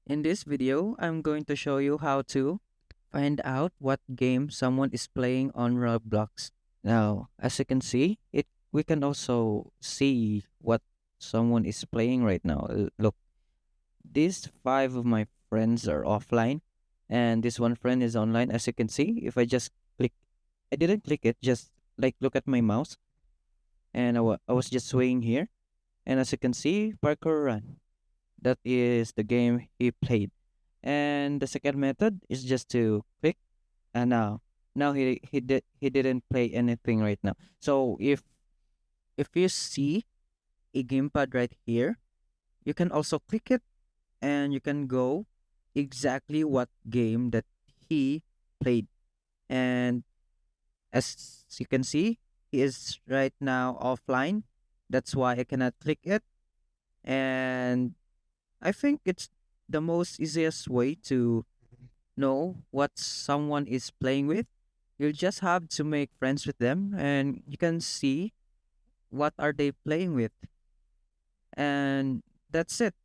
In this video, I'm going to show you how to find out what game someone is playing on Roblox. Now, as you can see, it we can also see what someone is playing right now. Look, these five of my friends are offline, and this one friend is online. As you can see, if I just click, I didn't click it, just like look at my mouse, and I was just swaying here. And as you can see, parkour run. That is the game he played. And the second method is just to click, and now he didn't play anything right now. So if you see a gamepad right here, you can also click it and you can go exactly what game that he played. And as you can see, he is right now offline. That's why I cannot click it. And I think it's the most easiest way to know what someone is playing with. You'll just have to make friends with them and you can see what are they playing with. And that's it.